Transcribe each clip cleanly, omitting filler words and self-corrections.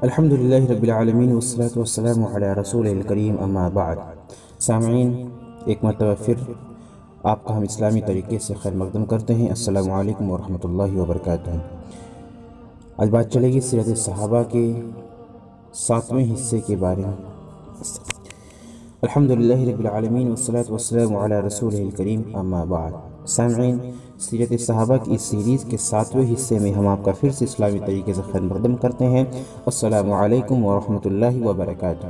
الحمدللہ رب العالمین والصلاة والسلام علی رسول الکریم اما بعد۔ سامعین، ایک مرتبہ پھر آپ کا ہم اسلامی طریقے سے خیر مقدم کرتے ہیں۔ السلام علیکم ورحمۃ اللہ وبرکاتہ۔ آج بات چلے گی سیرت صحابہ کے 7ویں حصے کے بارے میں۔ الحمدللہ رب العالمین والصلاة والسلام علی رسول الکریم اما بعد۔ سامعین، سیرت صحابہ کی اس سیریز کے 7ویں حصے میں ہم آپ کا پھر سے اسلامی طریقے سے خیر مقدم کرتے ہیں۔ السلام علیکم ورحمۃ اللہ وبرکاتہ۔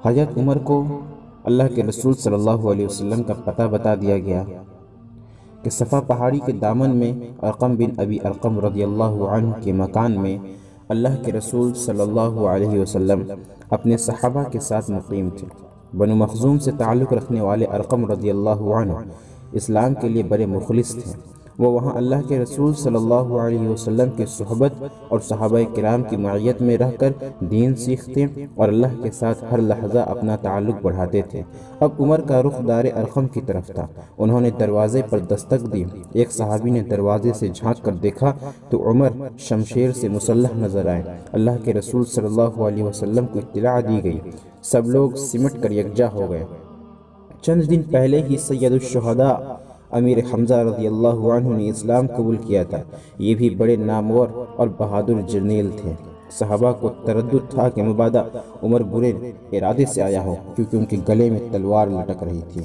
حضرت عمر کو اللہ کے رسول صلی اللہ علیہ وسلم کا پتہ بتا دیا گیا کہ صفا پہاڑی کے دامن میں ارقم بن ابی ارقم رضی اللہ عنہ کے مکان میں اللہ کے رسول صلی اللہ علیہ وسلم اپنے صحابہ کے ساتھ مقیم تھے۔ بنو مخزوم سے تعلق رکھنے والے ارقم رضی اللہ عنہ اسلام کے لیے بڑے مخلص تھے۔ وہ وہاں اللہ کے رسول صلی اللہ علیہ وسلم کی صحبت اور صحابہ کرام کی معیت میں رہ کر دین سیکھتے اور اللہ کے ساتھ ہر لحظہ اپنا تعلق بڑھاتے تھے۔ اب عمر کا رخ دار ارقم کی طرف تھا۔ انہوں نے دروازے پر دستک دی۔ ایک صحابی نے دروازے سے جھانک کر دیکھا تو عمر شمشیر سے مسلح نظر آئے۔ اللہ کے رسول صلی اللہ علیہ وسلم کو اطلاع دی گئی۔ سب لوگ سمٹ کر یکجا ہو گئے۔ چند دن پہلے ہی سید الشہداء امیر حمزہ رضی اللہ عنہ نے اسلام قبول کیا تھا۔ یہ بھی بڑے نامور اور بہادر جرنیل تھے۔ صحابہ کو تردد تھا کہ مبادا عمر برے ارادے سے آیا ہو، کیونکہ ان کے گلے میں تلوار لٹک رہی تھی۔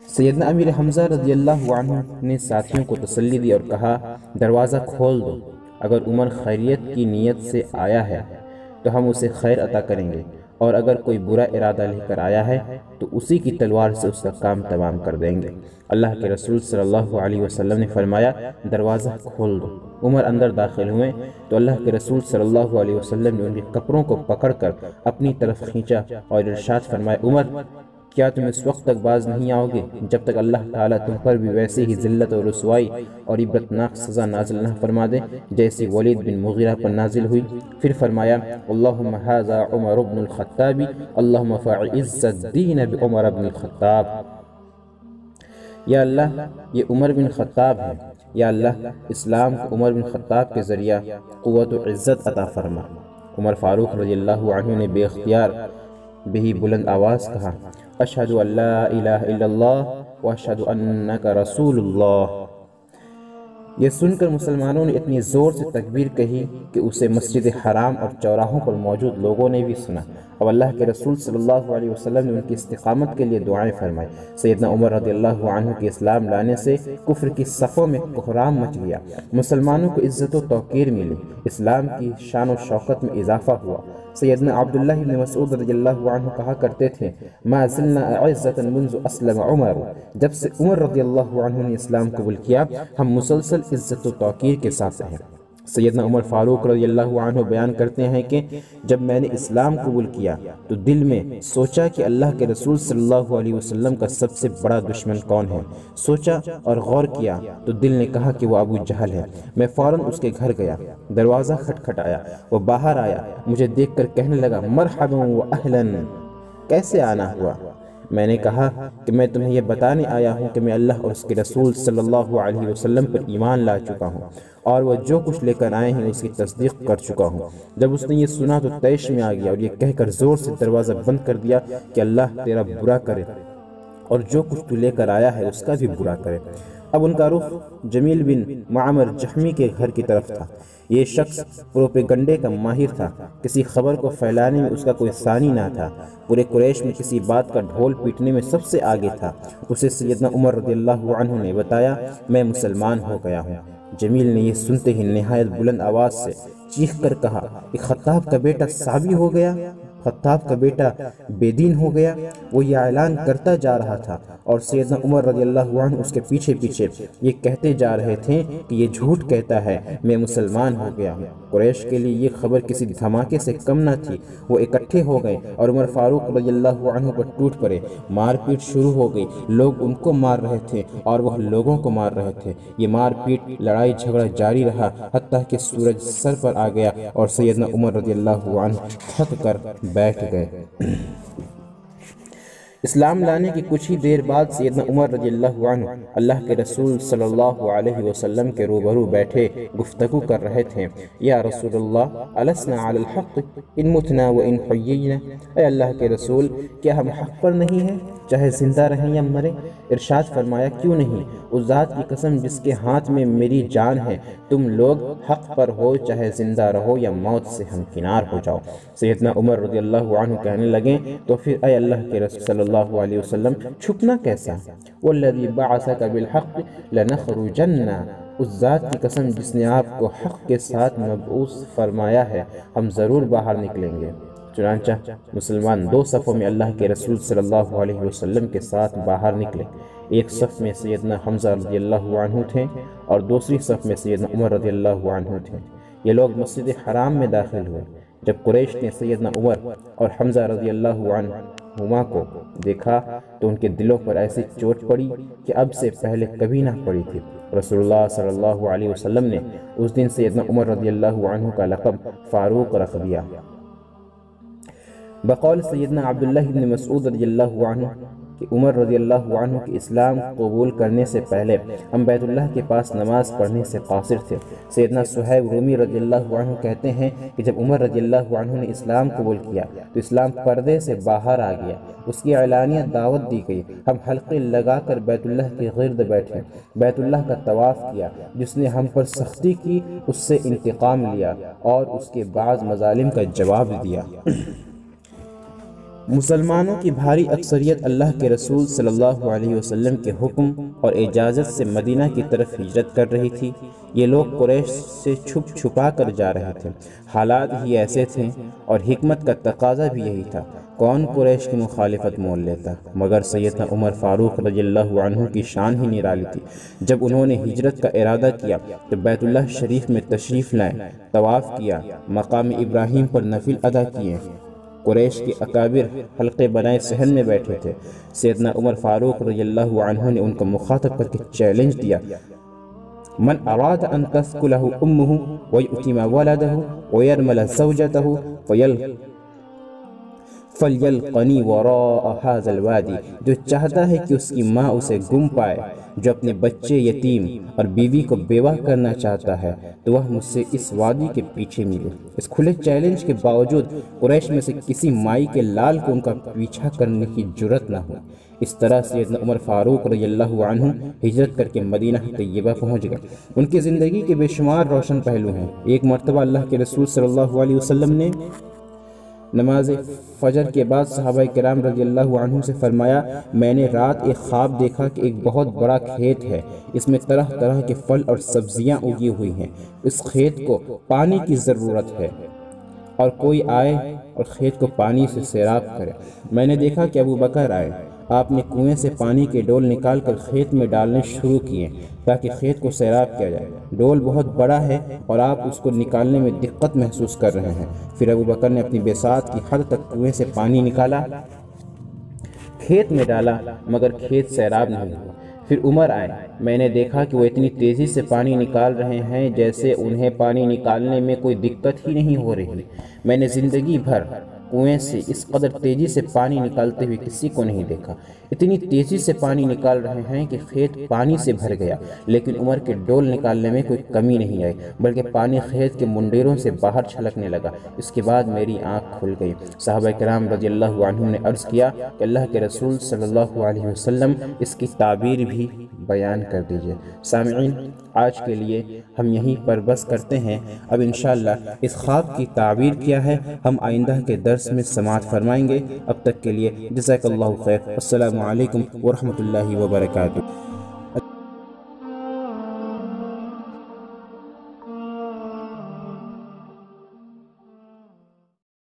سیدنا امیر حمزہ رضی اللہ عنہ نے ساتھیوں کو تسلی دی اور کہا، دروازہ کھول دو۔ اگر عمر خیریت کی نیت سے آیا ہے تو ہم اسے خیر عطا کریں گے، اور اگر کوئی برا ارادہ لے کر آیا ہے تو اسی کی تلوار سے اس کا کام تمام کر دیں گے۔ اللہ کے رسول صلی اللہ علیہ وسلم نے فرمایا، دروازہ کھول دو۔ عمر اندر داخل ہوئے تو اللہ کے رسول صلی اللہ علیہ وسلم نے ان کے کپڑوں کو پکڑ کر اپنی طرف کھینچا اور ارشاد فرمایا، عمر، کیا تم اس وقت تک باز نہیں آؤ گے جب تک اللہ تعالیٰ تم پر بھی ویسے ہی ذلت اور رسوائی اور عبرتناک سزا نازل نہ فرما دے جیسی ولید بن مغیرہ پر نازل ہوئی؟ پھر فرمایا، اللہم ھذا عمر بن الخطاب اللہم فاعز الدین بعمر بن الخطاب۔ یا اللہ، یہ عمر بن خطاب ہے۔ یا اللہ، اسلام کو عمر بن خطاب کے ذریعہ قوت و عزت عطا فرما۔ عمر فاروق رضی اللہ عنہ نے بے اختیار بہی بلند آواز کہا، اشہد ان لا الہ الا اللہ واشہد انک رسول اللہ۔ یہ سن کر مسلمانوں نے اتنی زور سے تکبیر کہی کہ اسے مسجد حرام اور چوراہوں پر موجود لوگوں نے بھی سنا۔ اب اللہ کے رسول صلی اللہ علیہ وسلم نے ان کی استقامت کے لیے دعائیں فرمائی۔ سیدنا عمر رضی اللہ عنہ کے اسلام لانے سے کفر کی صفوں میں کوہرام مچ گیا۔ مسلمانوں کو عزت و توقیر ملی، اسلام کی شان و شوکت میں اضافہ ہوا۔ سیدنا عبداللہ بن مسعود رضی اللہ عنہ کہا کرتے تھے، ما زلنا اعزة منذ اسلم عمر۔ جب سے عمر رضی اللہ عنہ نے اسلام قبول کیا، ہم مسلسل عزت و توقیر کے ساتھ ہیں۔ سیدنا عمر فاروق رضی اللہ عنہ بیان کرتے ہیں کہ جب میں نے اسلام قبول کیا تو دل میں سوچا کہ اللہ کے رسول صلی اللہ علیہ وسلم کا سب سے بڑا دشمن کون ہے۔ سوچا اور غور کیا تو دل نے کہا کہ وہ ابو جہل ہے۔ میں فوراً اس کے گھر گیا، دروازہ کھٹکھٹایا، وہ باہر آیا، مجھے دیکھ کر کہنے لگا، مرحبا و اہلا، کیسے آنا ہوا؟ میں نے کہا کہ میں تمہیں یہ بتانے آیا ہوں کہ میں اللہ اور اس کے رسول صلی اللہ علیہ وسلم پر ایمان لا چکا ہوں، اور وہ جو کچھ لے کر آئے ہیں اس کی تصدیق کر چکا ہوں۔ جب اس نے یہ سنا تو طیش میں آ گیا اور یہ کہہ کر زور سے دروازہ بند کر دیا کہ اللہ تیرا برا کرے اور جو کچھ تو لے کر آیا ہے اس کا بھی برا کرے۔ اب ان کا رخ جمیل بن معمر جحمی کے گھر کی طرف تھا۔ یہ شخص پروپیگنڈے کا ماہر تھا، کسی خبر کو پھیلانے میں اس کا کوئی ثانی نہ تھا۔ پورے قریش میں کسی بات کا ڈھول پیٹنے میں سب سے آگے تھا۔ اسے سیدنا عمر رضی اللہ عنہ نے بتایا، میں مسلمان ہو گیا ہوں۔ جمیل نے یہ سنتے ہی نہایت بلند آواز سے چیخ کر کہا کہ خطاب کا بیٹا صابی ہو گیا، خطاب کا بیٹا بے دین ہو گیا۔ وہ یہ اعلان کرتا جا رہا تھا اور سیدنا عمر رضی اللہ عنہ اس کے پیچھے پیچھے یہ کہتے جا رہے تھے کہ یہ جھوٹ کہتا ہے، میں مسلمان ہو گیا ہوں۔ قریش کے لیے یہ خبر کسی دھماکے سے کم نہ تھی۔ وہ اکٹھے ہو گئے اور عمر فاروق رضی اللہ عنہ پر ٹوٹ پڑے۔ مار پیٹ شروع ہو گئی، لوگ ان کو مار رہے تھے اور وہ لوگوں کو مار رہے تھے۔ یہ مار پیٹ، لڑائی جھگڑا جاری رہا، حتیٰ کہ سورج سر پر آ گیا اور سیدنا عمر رضی اللہ عنہ تھک کر بیٹھ گئے۔ اسلام لانے کی کچھ ہی دیر بعد سیدنا عمر رضی اللہ عنہ اللہ کے رسول صلی اللہ علیہ وسلم کے روبرو بیٹھے گفتگو کر رہے تھے۔ یا رسول اللہ السنا علی الحق ان متنا و ان حیینا، اے اللہ کے رسول کیا ہم حق پر نہیں ہیں چاہے زندہ رہیں یا مریں؟ ارشاد فرمایا کیوں نہیں، اس ذات کی قسم جس کے ہاتھ میں میری جان ہے، تم لوگ حق پر ہو چاہے زندہ رہو یا موت سے ہمکنار ہو جاؤ۔ سیدنا عمر رضی اللہ عنہ کہنے لگیں تو پھر اے اللہ کے رسول صلی اللہ علیہ وسلم چھپنا کیسا؟ والذی بعثک بالحق لنخرجن، اس ذات کی قسم جس نے آپ کو حق کے ساتھ مبعوث فرمایا ہے ہم ضرور باہر نکلیں گے۔ چنانچہ مسلمان دو صفوں میں اللہ کے رسول صلی اللہ علیہ وسلم کے ساتھ باہر نکلے۔ ایک صف میں سیدنا حمزہ رضی اللہ عنہ تھے اور دوسری صف میں سیدنا عمر رضی اللہ عنہ تھے۔ یہ لوگ مسجد حرام میں داخل ہوئے۔ جب قریش نے سیدنا عمر اور حمزہ رضی اللہ عنہما کو دیکھا تو ان کے دلوں پر ایسی چوٹ پڑی کہ اب سے پہلے کبھی نہ پڑی تھی۔ رسول اللہ صلی اللہ علیہ وسلم نے اس دن سیدنا عمر رضی اللہ عنہ کا لقب فاروق رکھ دیا۔ بقول سیدنا عبداللہ بن مسعود رضی اللہ عنہ کہ عمر رضی اللہ عنہ کے اسلام قبول کرنے سے پہلے ہم بیت اللہ کے پاس نماز پڑھنے سے قاصر تھے۔ سیدنا صہیب رومی رضی اللہ عنہ کہتے ہیں کہ جب عمر رضی اللہ عنہ نے اسلام قبول کیا تو اسلام پردے سے باہر آ گیا، اس کی اعلانیہ دعوت دی گئی، ہم حلقے لگا کر بیت اللہ کے گرد بیٹھے، بیت اللہ کا طواف کیا، جس نے ہم پر سختی کی اس سے انتقام لیا اور اس کے بعض مظالم کا جواب دیا۔ مسلمانوں کی بھاری اکثریت اللہ کے رسول صلی اللہ علیہ وسلم کے حکم اور اجازت سے مدینہ کی طرف ہجرت کر رہی تھی۔ یہ لوگ قریش سے چھپ چھپا کر جا رہے تھے، حالات ہی ایسے تھے اور حکمت کا تقاضا بھی یہی تھا، کون قریش کی مخالفت مول لیتا؟ مگر سیدنا عمر فاروق رضی اللہ عنہ کی شان ہی نرالی تھی۔ جب انہوں نے ہجرت کا ارادہ کیا تو بیت اللہ شریف میں تشریف لائے، طواف کیا، مقام ابراہیم پر نفل ادا کیے۔ قریش کے اکابر حلقے بنائے صحن میں بیٹھے تھے۔ سیدنا عمر فاروق رضی اللہ عنہ نے ان کو مخاطب کر کے چیلنج دیا، من اراد ان تثقلہ امہ ویؤتم ولدہ ویرمل زوجتہ فلیلقنی وراء هذا الوادی، جو چاہتا ہے کہ اس کی ماں اسے گم پائے، جو اپنے بچے یتیم اور بیوی کو بیوہ کرنا چاہتا ہے تو وہ مجھ سے اس وادی کے پیچھے ملے۔ اس کھلے چیلنج کے باوجود قریش میں سے کسی مائی کے لال کو ان کا پیچھا کرنے کی جرت نہ ہوئی۔ اس طرح سیدنا عمر فاروق رضی اللہ عنہ ہجرت کر کے مدینہ طیبہ پہنچ گئے۔ ان کی زندگی کے بے شمار روشن پہلو ہیں۔ ایک مرتبہ اللہ کے رسول صلی اللہ علیہ وسلم نے نماز فجر کے بعد صحابہ کرام رضی اللہ عنہ سے فرمایا، میں نے رات ایک خواب دیکھا کہ ایک بہت بڑا کھیت ہے، اس میں طرح طرح کے پھل اور سبزیاں اگی ہوئی ہیں، اس کھیت کو پانی کی ضرورت ہے اور کوئی آئے اور کھیت کو پانی سے سیراب کرے۔ میں نے دیکھا کہ ابو بکر آئے، آپ نے کنویں سے پانی کے ڈول نکال کر کھیت میں ڈالنے شروع کیے تاکہ کھیت کو سیراب کیا جائے۔ ڈول بہت بڑا ہے اور آپ اس کو نکالنے میں دقت محسوس کر رہے ہیں۔ پھر ابو بکر نے اپنی بساط کی حد تک کنویں سے پانی نکالا، کھیت میں ڈالا، مگر کھیت سیراب نہیں ہوا۔ پھر عمر آئے، میں نے دیکھا کہ وہ اتنی تیزی سے پانی نکال رہے ہیں جیسے انہیں پانی نکالنے میں کوئی دقت ہی نہیں ہو رہی۔ میں نے زندگی بھر کنویں سے اس قدر تیزی سے پانی نکالتے ہوئے کسی کو نہیں دیکھا۔ اتنی تیزی سے پانی نکال رہے ہیں کہ کھیت پانی سے بھر گیا، لیکن عمر کے ڈول نکالنے میں کوئی کمی نہیں آئی، بلکہ پانی کھیت کے منڈیروں سے باہر چھلکنے لگا۔ اس کے بعد میری آنکھ کھل گئی۔ صحابہ کرام رضی اللہ عنہ نے عرض کیا کہ اللہ کے رسول صلی اللہ علیہ وسلم اس کی تعبیر بھی بیان کر دیجئے۔ سامعین، آج کے لیے ہم یہیں پر بس کرتے ہیں۔ اب انشاءاللہ اس خواب کی تعبیر کیا ہے ہم آئندہ کے درس میں سماعت فرمائیں گے۔ اب تک کے لیے جزاک اللہ خیر۔ السلام علیکم ورحمۃ اللہ وبرکاتہ۔